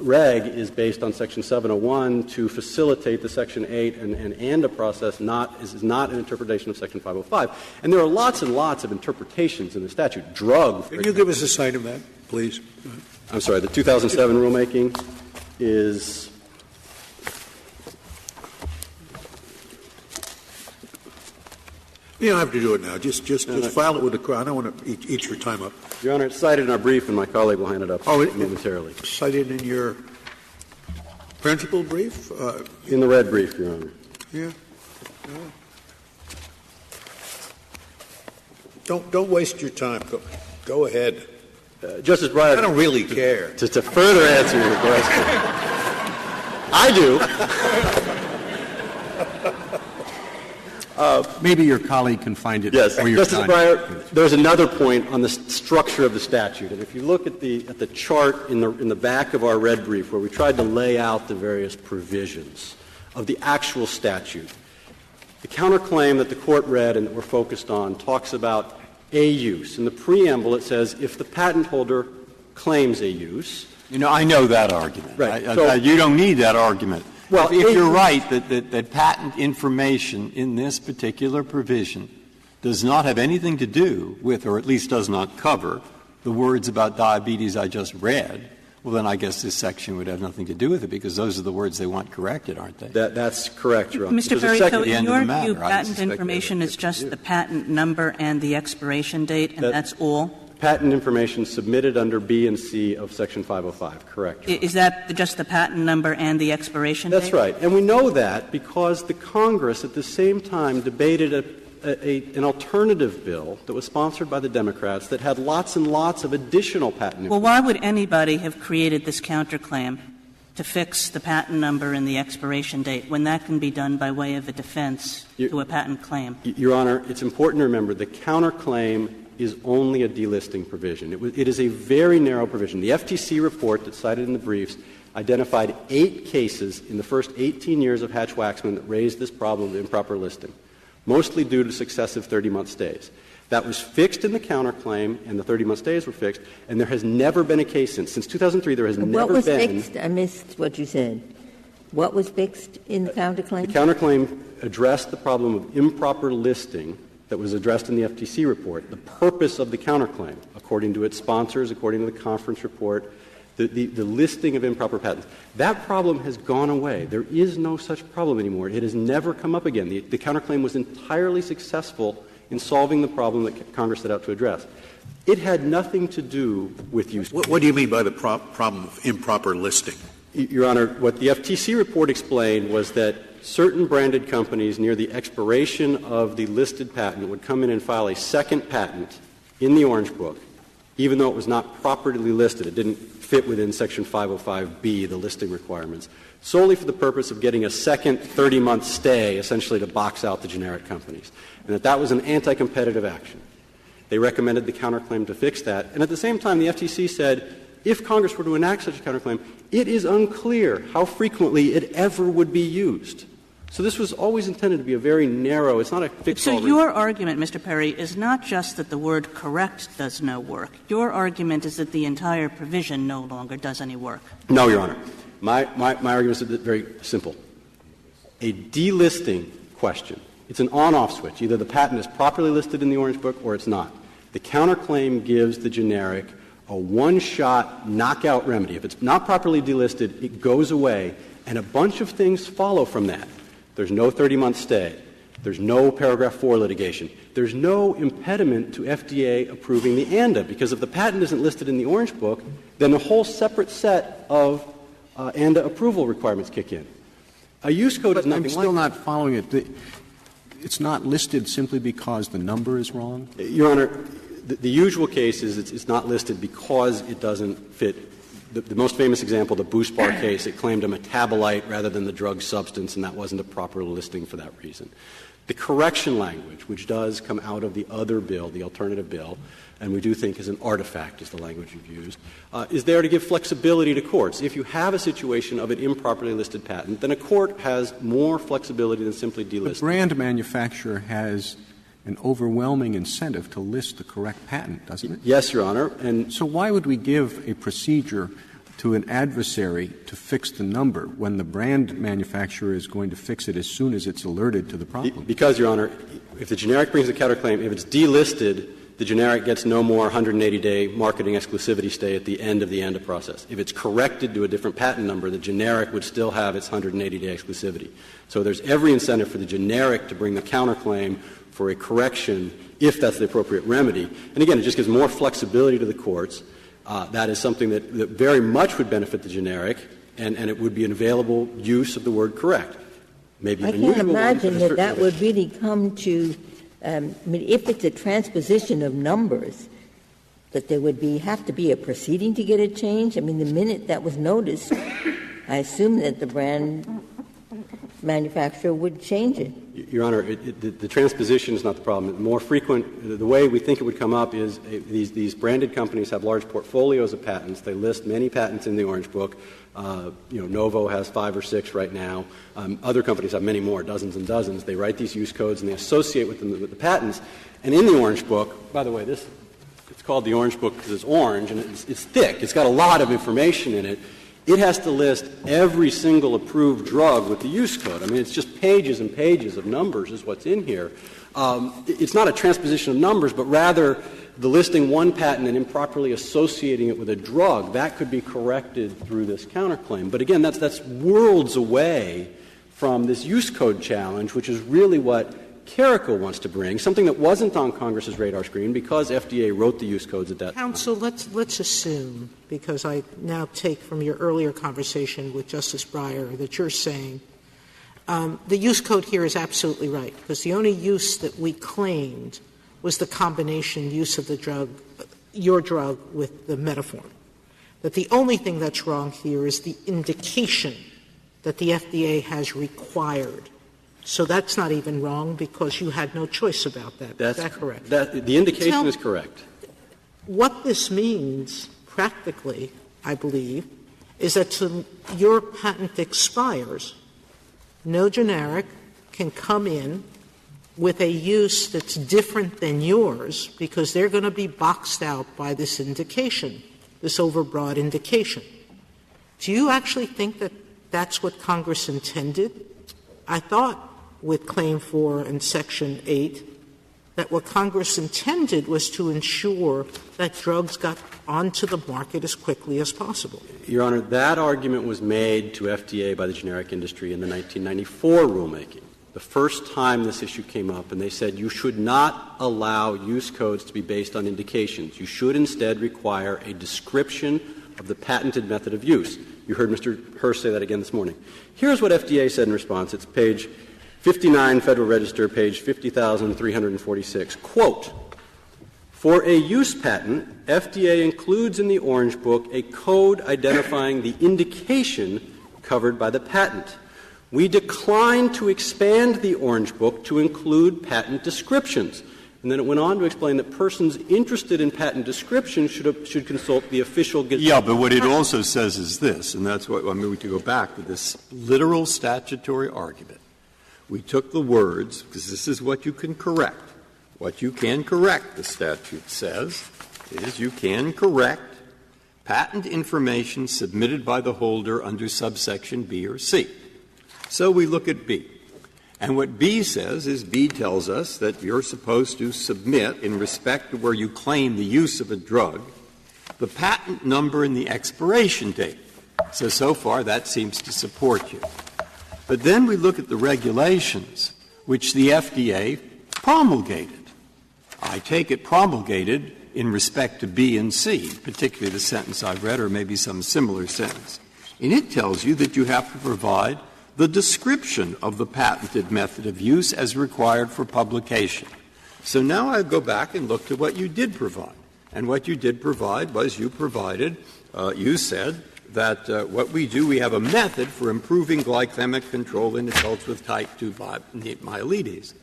reg is based on Section 701 to facilitate the Section 8 and ANDA process is not an interpretation of Section 505. And there are lots and lots of interpretations in the statute. Drug. Can you give us a cite of that, please? I'm sorry. The 2007 rulemaking is You don't have to do it now. Just file it with the I don't want to eat your time up. Your Honor, it's cited in our brief, and my colleague will hand it up momentarily. Cited in your principal brief? In the red brief, Your Honor. Yeah. Don't waste your time. Go ahead. Justice Breyer, I don't really care. To further answer your question, I do. Maybe your colleague can find it. Yes, for your Justice time. Breyer, there's another point on the structure of the statute. And if you look at the chart in the back of our red brief where we tried to lay out the various provisions of the actual statute, the counterclaim that the Court read and that we're focused on talks about a use. In the preamble, it says if the patent holder claims a use. I know that argument. Right. You don't need that argument. Well, if you're right that patent information in this particular provision does not have anything to do with, or at least does not cover, the words about diabetes I just read, well, then I guess this section would have nothing to do with it because those are the words they want corrected, aren't they? That's correct, Your Honor. Mr. Perry, so in your view, patent information is just the patent number and the expiration date, and that's all? Patent information submitted under B and C of Section 505, correct. Is that just the patent number and the expiration date? That's right. And we know that because the Congress at the same time debated an alternative bill that was sponsored by the Democrats that had lots and lots of additional patent information. Well, why would anybody have created this counterclaim to fix the patent number and the expiration date when that can be done by way of a defense to a patent claim? Your Honor, it's important to remember the counterclaim is only a delisting provision. It is a very narrow provision. The FTC report that's cited in the briefs identified 8 cases in the first 18 years of Hatch-Waxman that raised this problem of improper listing, mostly due to successive 30-month stays. That was fixed in the counterclaim, and the 30-month stays were fixed, and there has never been a case since. Since 2003, there has never been. What was fixed? I missed what you said. What was fixed in the counterclaim? The counterclaim addressed the problem of improper listing that was addressed in the FTC report. The purpose of the counterclaim, according to its sponsors, according to the conference report, the listing of improper patents. That problem has gone away. There is no such problem anymore. It has never come up again. The counterclaim was entirely successful in solving the problem that Congress set out to address. It had nothing to do with use. What do you mean by the problem of improper listing? Your Honor, what the FTC report explained was that certain branded companies near the expiration of the listed patent would come in and file a second patent in the Orange Book, even though it was not properly listed. It didn't fit within Section 505B, the listing requirements, solely for the purpose of getting a second 30-month stay, essentially to box out the generic companies, and that was an anti-competitive action. They recommended the counterclaim to fix that, and at the same time the FTC said if Congress were to enact such a counterclaim, it is unclear how frequently it ever would be used. So this was always intended to be a very narrow, it's not a fixed. So your argument, Mr. Perry, is not just that the word correct does no work. Your argument is that the entire provision no longer does any work. No, Your Honor. My argument is very simple. A delisting question, it's an on-off switch. Either the patent is properly listed in the Orange Book or it's not. The counterclaim gives the generic a one-shot knockout remedy. If it's not properly delisted, it goes away, and a bunch of things follow from that. There's no 30-month stay. There's no paragraph 4 litigation. There's no impediment to FDA approving the ANDA, because if the patent isn't listed in the Orange Book, then a whole separate set of ANDA approval requirements kick in. A use code is nothing I'm still not following it. It's not listed simply because the number is wrong? Your Honor, the usual case is it's not listed because it doesn't fit. The most famous example, the Boost Bar case, it claimed a metabolite rather than the drug substance, and that wasn't a proper listing for that reason. The correction language, which does come out of the other bill, the alternative bill, and we do think is an artifact is the language you've used, is there to give flexibility to courts. If you have a situation of an improperly listed patent, then a court has more flexibility than simply delisting. The brand manufacturer has an overwhelming incentive to list the correct patent, doesn't it? Yes, Your Honor. And so why would we give a procedure to an adversary to fix the number when the brand manufacturer is going to fix it as soon as it's alerted to the problem? Because, Your Honor, if the generic brings a counterclaim, if it's delisted, the generic gets no more 180-day marketing exclusivity stay at the end of the ANDA process. If it's corrected to a different patent number, the generic would still have its 180-day exclusivity. So there's every incentive for the generic to bring the counterclaim for a correction if that's the appropriate remedy. And again, it just gives more flexibility to the courts. That is something that very much would benefit the generic, and it would be an available use of the word correct. Maybe I can't imagine that would really come to if it's a transposition of numbers, that there would have to be a proceeding to get it changed. I mean, the minute that was noticed, I assume that the brand manufacturer would change it. Your Honor, the transposition is not the problem. More frequent, the way we think it would come up is these branded companies have large portfolios of patents. They list many patents in the Orange Book. Novo has 5 or 6 right now. Other companies have many more, dozens and dozens. They write these use codes and they associate with them with the patents. And in the Orange Book, by the way, it's called the Orange Book because it's orange and it's thick. It's got a lot of information in it. It has to list every single approved drug with the use code. I mean, it's just pages and pages of numbers is what's in here. It's not a transposition of numbers, but rather the listing one patent and improperly associating it with a drug. That could be corrected through this counterclaim. But again, that's worlds away from this use code challenge, which is really what Caraco wants to bring, something that wasn't on Congress's radar screen because FDA wrote the use codes at that time. Counsel, let's assume, because I now take from your earlier conversation with Justice Breyer that you're saying the use code here is absolutely right, because the only use that we claimed was the combination use of the drug, your drug, with the Metaform. That the only thing that's wrong here is the indication that the FDA has required. So that's not even wrong because you had no choice about that. Is that correct? The indication is correct. What this means practically, I believe, is that till your patent expires, no generic can come in with a use that's different than yours because they're going to be boxed out by this indication, this overbroad indication. Do you actually think that that's what Congress intended? I thought with Claim 4 and Section 8 that what Congress intended was to ensure that drugs got onto the market as quickly as possible. Your Honor, that argument was made to FDA by the generic industry in the 1994 rulemaking, the first time this issue came up, and they said you should not allow use codes to be based on indications. You should instead require a description of the patented method of use. You heard Mr. Hurst say that again this morning. Here's what FDA said in response. It's page 59, Federal Register, page 50,346. Quote, "For a use patent, FDA includes in the Orange Book a code identifying the indication covered by the patent. We decline to expand the Orange Book to include patent descriptions." And then it went on to explain that persons interested in patent description should consult the official Gazette. Yeah, but what it also says is this, and that's what I mean, we to go back to this literal statutory argument. We took the words, because this is what you can correct. What you can correct, the statute says, is you can correct patent information submitted by the holder under subsection B or C. So we look at B. And what B says is B tells us that you're supposed to submit, in respect to where you claim the use of a drug, the patent number and the expiration date. So far that seems to support you. But then we look at the regulations which the FDA promulgated. I take it promulgated in respect to B and C, particularly the sentence I've read or maybe some similar sentence. And it tells you that you have to provide the description of the patented method of use as required for publication. So now I go back and look to what you did provide. And what you did provide was you said that what we do, we have a method for improving glycemic control in adults with type 2 myelitis.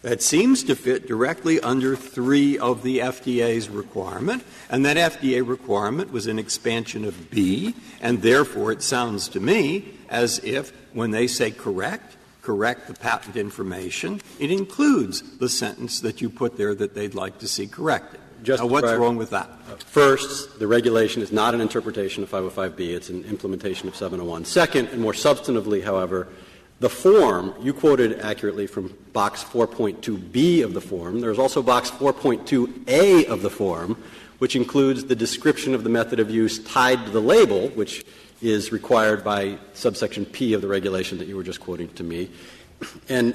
That seems to fit directly under 3 of the FDA's requirement, and that FDA requirement was an expansion of B, and therefore it sounds to me as if when they say correct the patent information, it includes the sentence that you put there that they'd like to see corrected. Now, what's wrong with that? First, the regulation is not an interpretation of 505B. It's an implementation of 701. Second, and more substantively, however, the form, you quoted accurately from box 4.2B of the form. There's also box 4.2A of the form, which includes the description of the method of use tied to the label, which is required by subsection P of the regulation that you were just quoting to me. And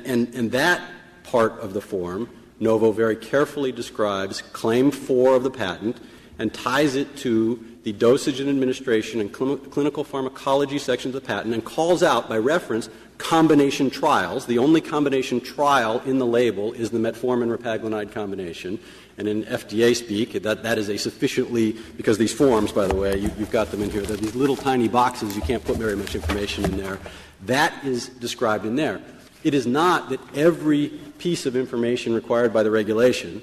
that part of the form, Novo very carefully describes Claim 4 of the patent and ties it to the dosage and administration and clinical pharmacology sections of the patent and calls out by reference combination trials. The only combination trial in the label is the metformin-repaglinide combination. And in FDA speak, that is a sufficiently, because these forms, by the way, you've got them in here, they're these little tiny boxes, you can't put very much information in there. That is described in there. It is not that every piece of information required by the regulation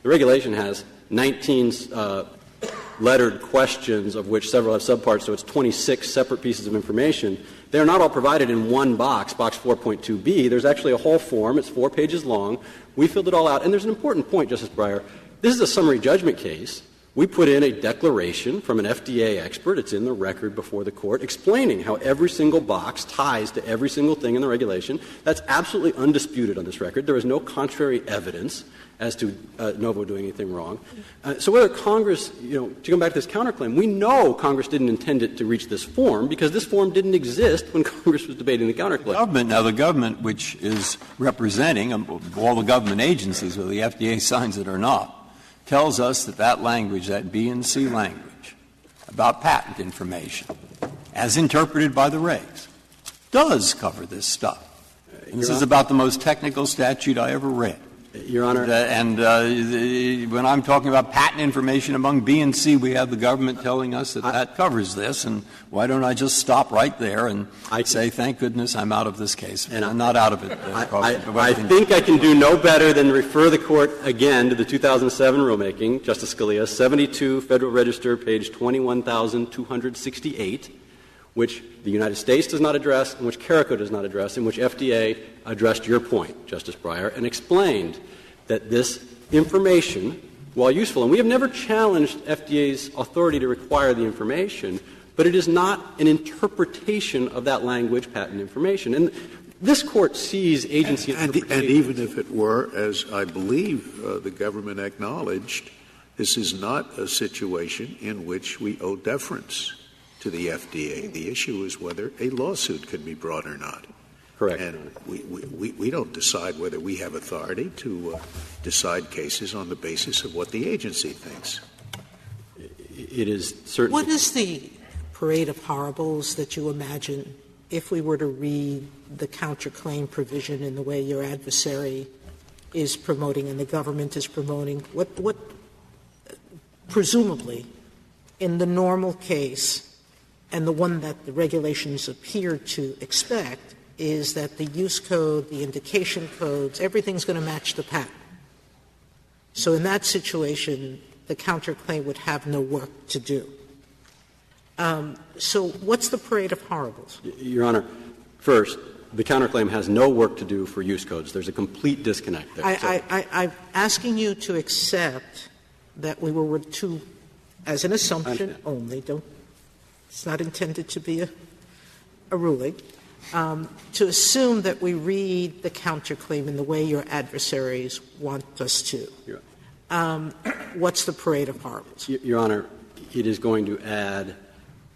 has 19 lettered questions, of which several have subparts, so it's 26 separate pieces of information. They're not all provided in one box 4.2B. There's actually a whole form. It's 4 pages long. We filled it all out. And there's an important point, Justice Breyer. This is a summary judgment case. We put in a declaration from an FDA expert. It's in the record before the court explaining how every single box ties to every single thing in the regulation. That's absolutely undisputed on this record. There is no contrary evidence as to Novo doing anything wrong. So whether Congress, to go back to this counterclaim, we know Congress didn't intend it to reach this form because this form didn't exist when Congress was debating the counterclaim. Now, the government, which is representing all the government agencies, whether the FDA signs it or not, tells us that language, that B and C language, about patent information, as interpreted by the regs, does cover this stuff. This is about the most technical statute I ever read. Your Honor. When I'm talking about patent information among B and C, we have the government telling us that covers this, and why don't I just stop right there and say, thank goodness I'm out of this case. And I'm not out of it. I think I can do no better than refer the Court again to the 2007 rulemaking, Justice Scalia, 72 Federal Register, page 21,268, which the United States does not address and which Caraco does not address, in which FDA addressed your point, Justice Breyer, and explained that this information, while useful, and we have never challenged FDA's authority to require the information, but it is not an interpretation of that language, patent information. And this Court sees agency interpretation. And even if it were, as I believe the government acknowledged, this is not a situation in which we owe deference to the FDA. The issue is whether a lawsuit can be brought or not. Correct. And we don't decide whether we have authority to decide cases on the basis of what the agency thinks. It is certainly. What is the parade of horribles that you imagine if we were to read the counterclaim provision in the way your adversary is promoting and the government is promoting? What presumably, in the normal case, and the one that the regulations appear to expect, is that the use code, the indication codes, everything's going to match the patent. So in that situation, the counterclaim would have no work to do. So what's the parade of horribles? Your Honor, first, the counterclaim has no work to do for use codes. There's a complete disconnect there. I'm asking you to accept that we were to, as an assumption only, it's not intended to be a ruling, To assume that we read the counterclaim in the way your adversaries want us to, what's the parade of horribles? Your Honor, it is going to add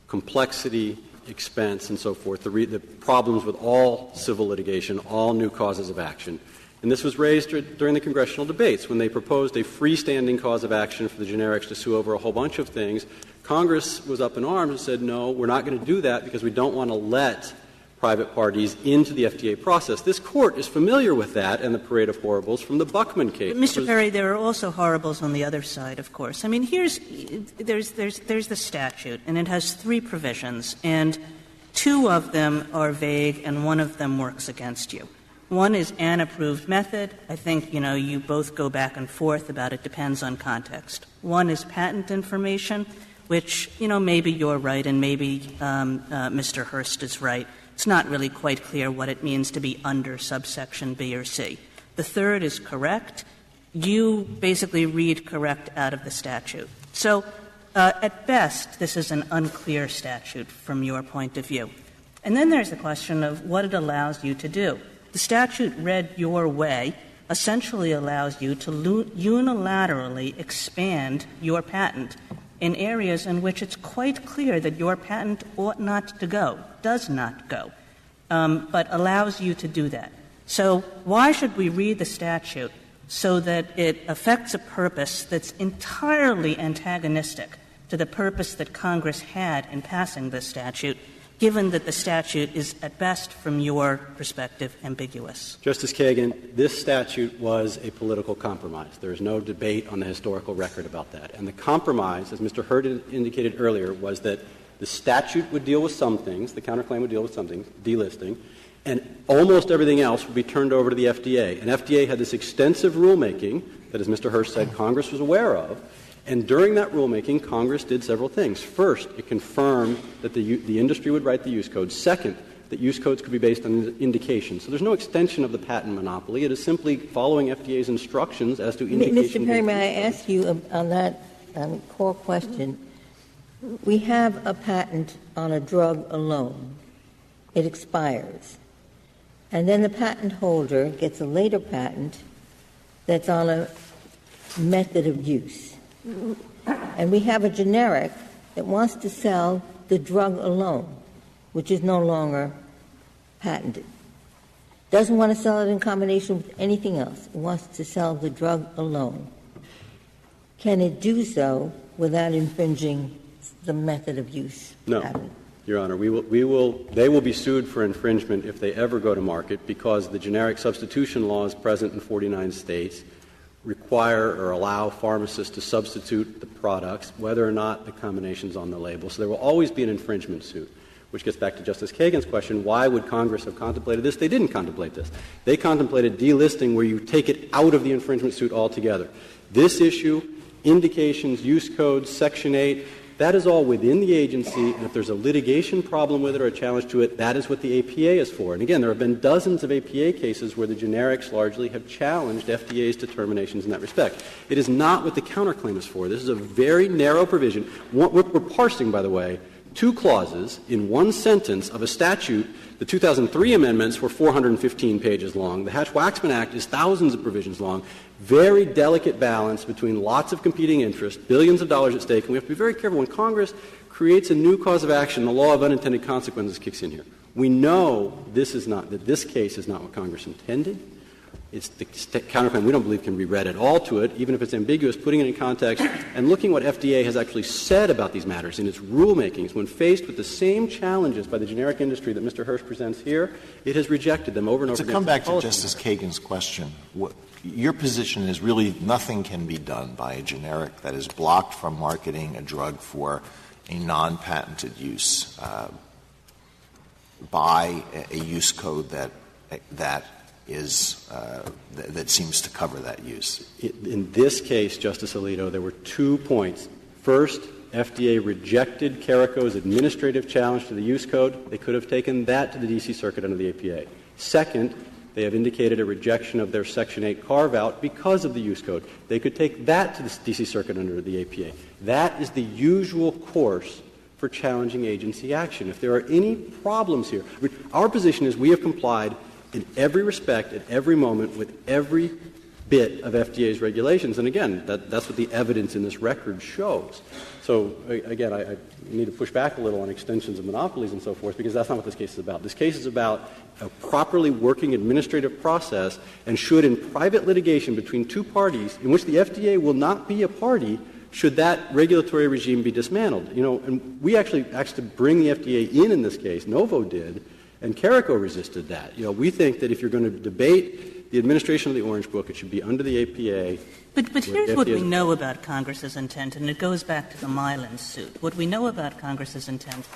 complexity, expense, and so forth, the problems with all civil litigation, all new causes of action. And this was raised during the congressional debates when they proposed a freestanding cause of action for the generics to sue over a whole bunch of things. Congress was up in arms and said, no, we're not going to do that because we don't want to let private parties into the FDA process. This Court is familiar with that and the parade of horribles from the Buckman case. But Mr. Perry, there are also horribles on the other side, of course. I mean, there's the statute, and it has 3 provisions, and 2 of them are vague and 1 of them works against you. One is an approved method. I think, you both go back and forth about it depends on context. One is patent information, which, maybe you're right and maybe Mr. Hurst is right. It's not really quite clear what it means to be under subsection B or C. The third is correct. You basically read correct out of the statute. So, at best, this is an unclear statute from your point of view. And then there's the question of what it allows you to do. The statute read your way essentially allows you to unilaterally expand your patent in areas in which it's quite clear that your patent ought not to go, does not go, but allows you to do that. So why should we read the statute so that it affects a purpose that's entirely antagonistic to the purpose that Congress had in passing this statute, given that the statute is, at best, from your perspective, ambiguous? Justice Kagan, this statute was a political compromise. There is no debate on the historical record about that. And the compromise, as Mr. Hurd indicated earlier, was that the statute would deal with some things, the counterclaim would deal with some things, delisting, and almost everything else would be turned over to the FDA. And FDA had this extensive rulemaking that, as Mr. Hurst said, Congress was aware of. And during that rulemaking, Congress did several things. First, it confirmed that the industry would write the use code. Second, that use codes could be based on indication. So there's no extension of the patent monopoly. It is simply following FDA's instructions as to indication. Mr. Perry, may I ask you on that core question? We have a patent on a drug alone. It expires. And then the patent holder gets a later patent that's on a method of use. And we have a generic that wants to sell the drug alone, which is no longer patented. Doesn't want to sell it in combination with anything else. It wants to sell the drug alone. Can it do so without infringing the method of use patent? No, Your Honor. They will be sued for infringement if they ever go to market because the generic substitution laws present in 49 states require or allow pharmacists to substitute the products, whether or not the combination is on the label. So there will always be an infringement suit, which gets back to Justice Kagan's question, why would Congress have contemplated this? They didn't contemplate this. They contemplated delisting where you take it out of the infringement suit altogether. This issue, indications, use codes, Section 8, that is all within the agency, and if there's a litigation problem with it or a challenge to it, that is what the APA is for. And again, there have been dozens of APA cases where the generics largely have challenged FDA's determinations in that respect. It is not what the counterclaim is for. This is a very narrow provision. We're parsing, by the way, 2 clauses in 1 sentence of a statute. The 2003 amendments were 415 pages long. The Hatch-Waxman Act is thousands of provisions long. Very delicate balance between lots of competing interests, billions of dollars at stake, and we have to be very careful. When Congress creates a new cause of action, the law of unintended consequences kicks in here. We know this case is not what Congress intended. It's the counterclaim we don't believe can be read at all to it, even if it's ambiguous, putting it in context and looking what FDA has actually said about these matters in its rulemakings. When faced with the same challenges by the generic industry that Mr. Hirsch presents here, it has rejected them over and over again. To come back to Justice Kagan's question, your position is really nothing can be done by a generic that is blocked from marketing a drug for a non-patented use by a use code that seems to cover that use. In this case, Justice Alito, there were 2 points. First, FDA rejected Caraco's administrative challenge to the use code. They could have taken that to the D.C. Circuit under the APA. Second, they have indicated a rejection of their Section 8 carve-out because of the use code. They could take that to the D.C. Circuit under the APA. That is the usual course for challenging agency action. If there are any problems here, our position is we have complied in every respect, at every moment, with every bit of FDA's regulations. And again, that's what the evidence in this record shows. So, again, I need to push back a little on extensions of monopolies and so forth, because that's not what this case is about. This case is about a properly working administrative process, and should, in private litigation between two parties in which the FDA will not be a party, should that regulatory regime be dismantled. And we actually asked to bring the FDA in this case. Novo did, and Caraco resisted that. We think that if you're going to debate the administration of the Orange Book, it should be under the APA. But here's what we know about Congress's intent, and it goes back to the Mylan suit. What we know about Congress's intent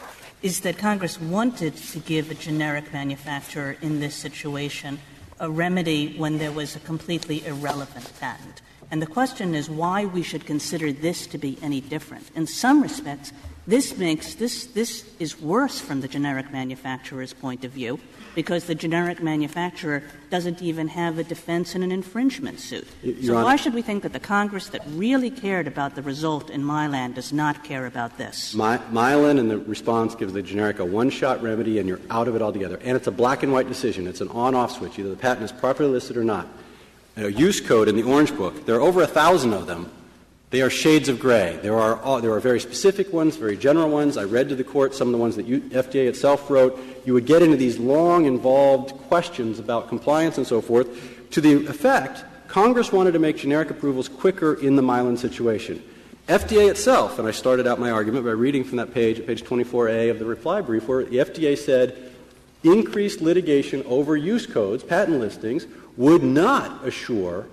is that Congress wanted to give a generic manufacturer in this situation a remedy when there was a completely irrelevant patent. And the question is why we should consider this to be any different. In some respects, this is worse from the generic manufacturer's point of view, because the generic manufacturer doesn't even have a defense in an infringement suit. So why should we think that the Congress that really cared about the result in Mylan does not care about this? Mylan and the response gives the generic a one-shot remedy, and you're out of it altogether. And it's a black-and-white decision. It's an on-off switch. Either the patent is properly listed or not. Use code in the Orange Book, there are over 1,000 of them. They are shades of gray. There are very specific ones, very general ones. I read to the Court some of the ones that FDA itself wrote. You would get into these long, involved questions about compliance and so forth. To the effect, Congress wanted to make generic approvals quicker in the Mylan situation. FDA itself, and I started out my argument by reading from that page, at page 24A of the reply brief, where the FDA said increased litigation over use codes, patent listings, would not assure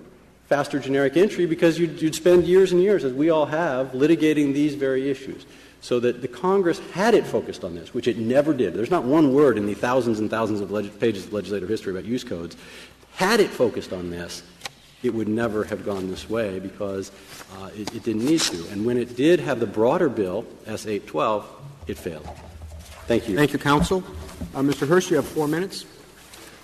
faster generic entry, because you'd spend years and years, as we all have, litigating these very issues. So that the Congress had it focused on this, which it never did. There's not one word in the thousands and thousands of pages of legislative history about use codes. Had it focused on this, it would never have gone this way, because it didn't need to. And when it did have the broader bill, S. 812, it failed. Thank you. Thank you, counsel. Mr. Hirsch, you have 4 minutes.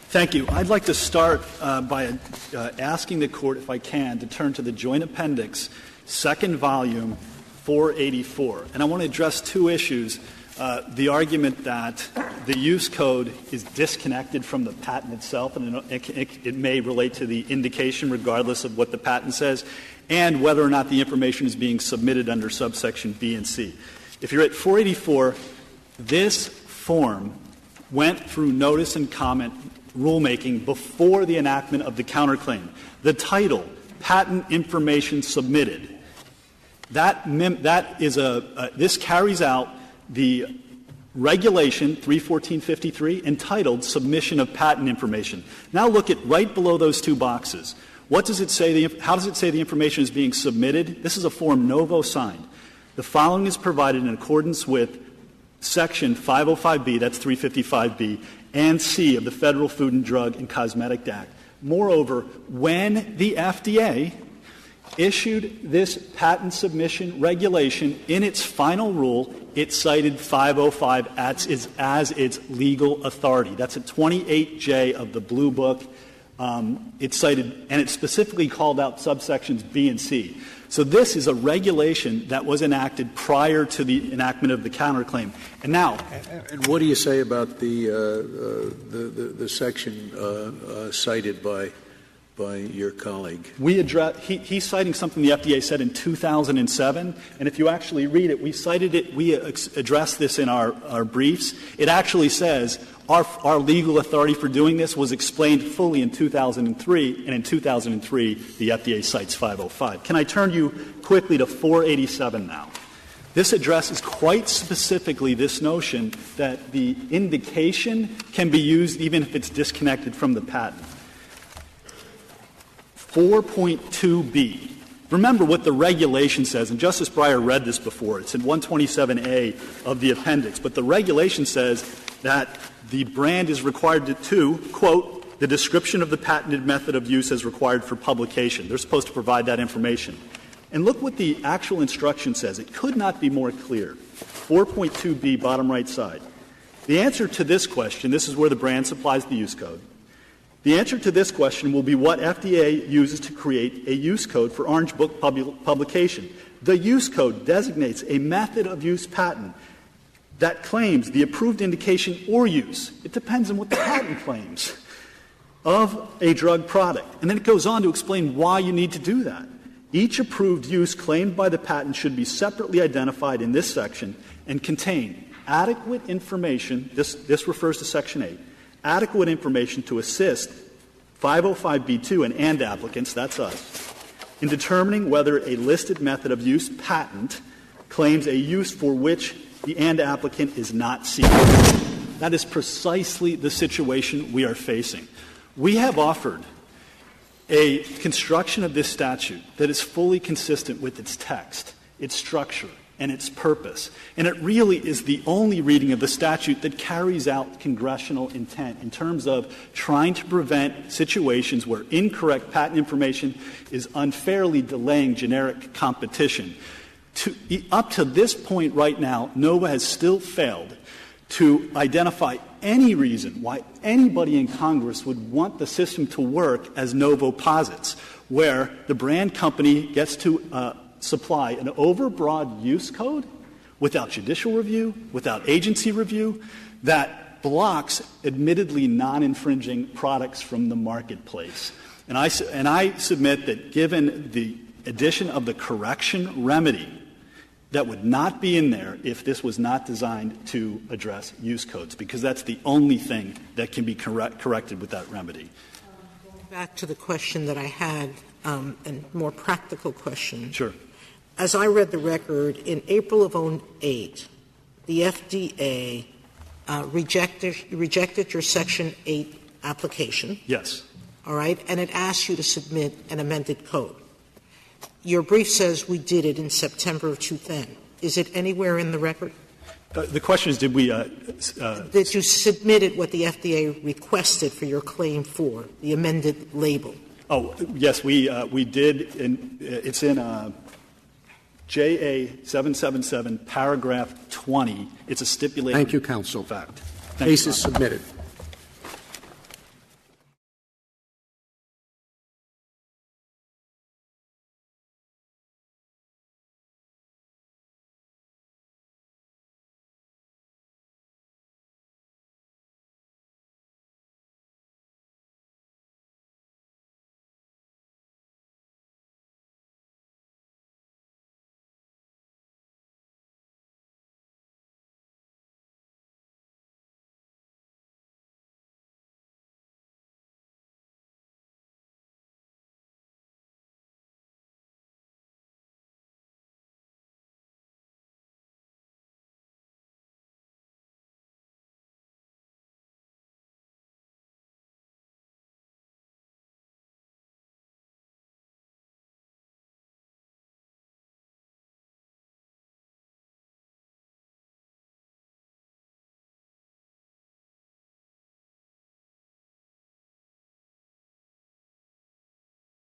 Thank you. I'd like to start by asking the Court, if I can, to turn to the Joint Appendix, second volume, 484. And I want to address two issues. The argument that the use code is disconnected from the patent itself, and it may relate to the indication regardless of what the patent says, and whether or not the information is being submitted under subsection B and C. If you're at 484, this form went through notice and comment rulemaking before the enactment of the counterclaim. The title, Patent Information Submitted, this carries out the regulation 31453 entitled Submission of Patent Information. Now look at right below those two boxes. What does it say? How does it say the information is being submitted? This is a form Novo signed. The following is provided in accordance with Section 505B, that's 355B, and C of the Federal Food and Drug and Cosmetic Act. Moreover, when the FDA issued this patent submission regulation in its final rule, it cited 505 as its legal authority. That's at 28J of the Blue Book. It cited, and it specifically called out subsections B and C. So this is a regulation that was enacted prior to the enactment of the counterclaim. And now, and what do you say about the section cited by your colleague? He's citing something the FDA said in 2007, and if you actually read it, we cited it. We addressed this in our briefs. It actually says our legal authority for doing this was explained fully in 2003, and in 2003 the FDA cites 505. Can I turn you quickly to 487 now? This addresses quite specifically this notion that the indication can be used even if it's disconnected from the patent. 4.2b. Remember what the regulation says, and Justice Breyer read this before. It's in 127A of the appendix. But the regulation says that the brand is required to, quote, the description of the patented method of use as required for publication. They're supposed to provide that information. And look what the actual instruction says. It could not be more clear. 4.2b, bottom right side. The answer to this question, this is where the brand supplies the use code. The answer to this question will be what FDA uses to create a use code for Orange Book publication. The use code designates a method of use patent that claims the approved indication or use, it depends on what the patent claims, of a drug product. And then it goes on to explain why you need to do that. Each approved use claimed by the patent should be separately identified in this section and contain adequate information, this refers to Section 8, adequate information to assist 505b2 and applicants, that's us, in determining whether a listed method of use patent claims a use for which the applicant is not seeking. That is precisely the situation we are facing. We have offered a construction of this statute that is fully consistent with its text, its structure, and its purpose. And it really is the only reading of the statute that carries out congressional intent in terms of trying to prevent situations where incorrect patent information is unfairly delaying generic competition. Up to this point right now, NOVA has still failed to identify any reason why anybody in Congress would want the system to work as Novo posits, where the brand company gets to supply an overbroad use code without judicial review, without agency review, that blocks admittedly non-infringing products from the marketplace. And I submit that given the addition of the correction remedy, that would not be in there if this was not designed to address use codes, because that's the only thing that can be corrected with that remedy. Going back to the question that I had, and more practical question. Sure. As I read the record, in April of 2008, the FDA rejected your Section 8 application. Yes. All right? And it asked you to submit an amended code. Your brief says we did it in September of 2010. Is it anywhere in the record? The question is, did we that you submitted what the FDA requested for your Claim 4, the amended label? Oh, yes, we did. It's in JA 777, paragraph 20. It's a stipulated Thank you, counsel. fact. Case is submitted.